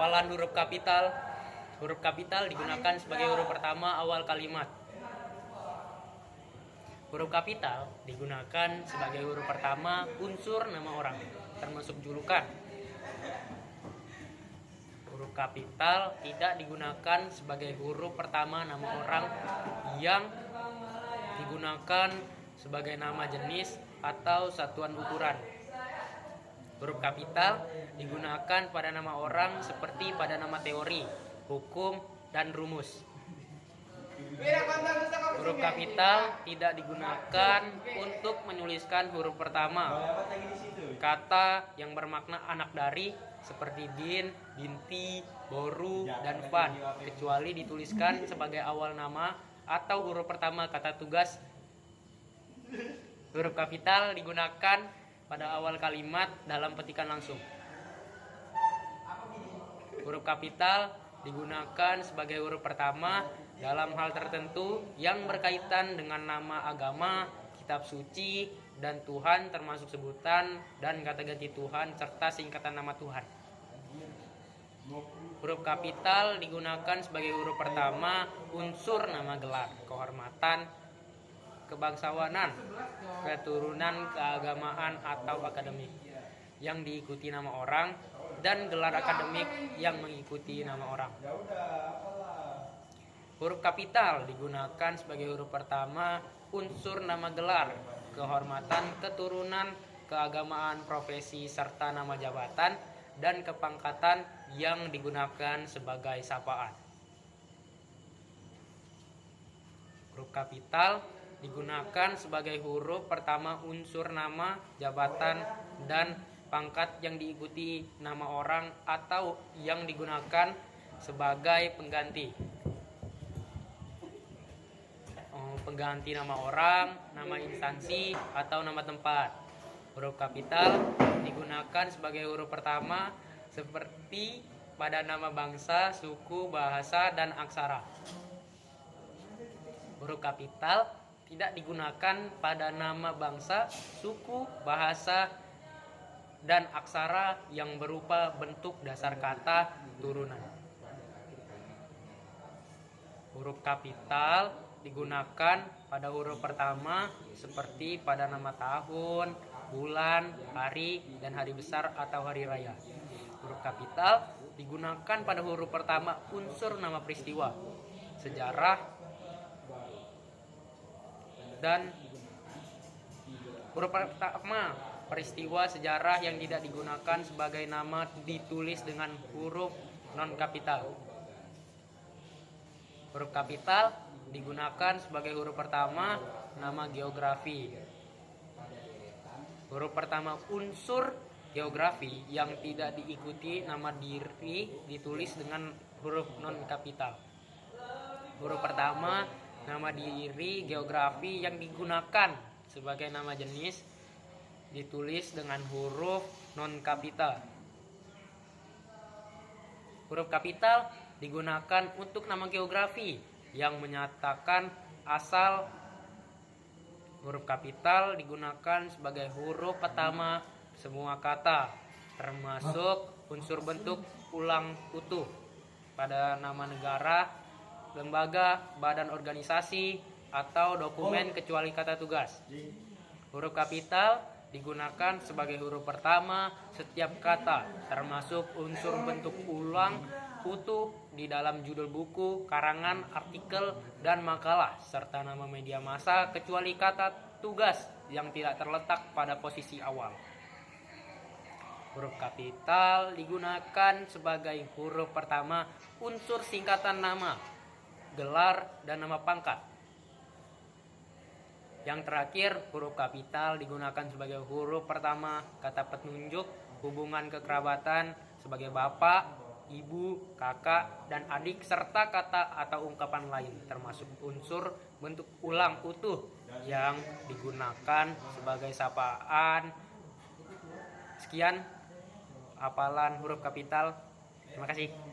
Hafalan huruf kapital. Huruf kapital digunakan sebagai huruf pertama awal kalimat. Huruf kapital digunakan sebagai huruf pertama unsur nama orang, termasuk julukan. Huruf kapital tidak digunakan sebagai huruf pertama nama orang yang digunakan sebagai nama jenis atau satuan ukuran. Huruf kapital digunakan pada nama orang seperti pada nama teori, hukum, dan rumus. Huruf kapital tidak digunakan untuk menuliskan huruf pertama kata yang bermakna anak dari seperti bin, binti, boru, dan van, kecuali dituliskan sebagai awal nama atau huruf pertama kata tugas. Huruf kapital digunakan pada awal kalimat dalam petikan langsung. Huruf kapital digunakan sebagai huruf pertama dalam hal tertentu yang berkaitan dengan nama agama, kitab suci, dan Tuhan, termasuk sebutan dan kata ganti Tuhan serta singkatan nama Tuhan. Huruf kapital digunakan sebagai huruf pertama unsur nama gelar, kehormatan, kebangsawanan, keturunan, keagamaan, atau akademik yang diikuti nama orang, dan gelar akademik yang mengikuti nama orang. Huruf kapital digunakan sebagai huruf pertama unsur nama gelar, kehormatan, keturunan, keagamaan, profesi, serta nama jabatan dan kepangkatan yang digunakan sebagai sapaan. Huruf kapital digunakan sebagai huruf pertama unsur nama, jabatan, dan pangkat yang diikuti nama orang atau yang digunakan sebagai pengganti nama orang, nama instansi, atau nama tempat. Huruf kapital digunakan sebagai huruf pertama seperti pada nama bangsa, suku, bahasa, dan aksara. Huruf kapital tidak digunakan pada nama bangsa, suku, bahasa, dan aksara yang berupa bentuk dasar kata turunan. Huruf kapital digunakan pada huruf pertama seperti pada nama tahun, bulan, hari, dan hari besar atau hari raya. Huruf kapital digunakan pada huruf pertama unsur nama peristiwa, sejarah, dan huruf pertama peristiwa sejarah yang tidak digunakan sebagai nama ditulis dengan huruf non kapital. Huruf kapital digunakan sebagai huruf pertama nama geografi. Huruf pertama unsur geografi yang tidak diikuti nama diri ditulis dengan huruf non kapital. Huruf pertama nama diri geografi yang digunakan sebagai nama jenis ditulis dengan huruf non kapital. Huruf kapital digunakan untuk nama geografi yang menyatakan asal. Huruf kapital digunakan sebagai huruf pertama semua kata, termasuk unsur bentuk ulang utuh pada nama negara, lembaga, badan organisasi, atau dokumen kecuali kata tugas. Huruf kapital digunakan sebagai huruf pertama setiap kata, termasuk unsur bentuk ulang utuh di dalam judul buku, karangan, artikel, dan makalah, serta nama media massa kecuali kata tugas yang tidak terletak pada posisi awal. Huruf kapital digunakan sebagai huruf pertama unsur singkatan nama, gelar, dan nama pangkat. Yang terakhir, huruf kapital digunakan sebagai huruf pertama kata penunjuk hubungan kekerabatan sebagai bapak, ibu, kakak, dan adik, serta kata atau ungkapan lain, termasuk unsur bentuk ulang utuh yang digunakan sebagai sapaan. Sekian hafalan huruf kapital. Terima kasih.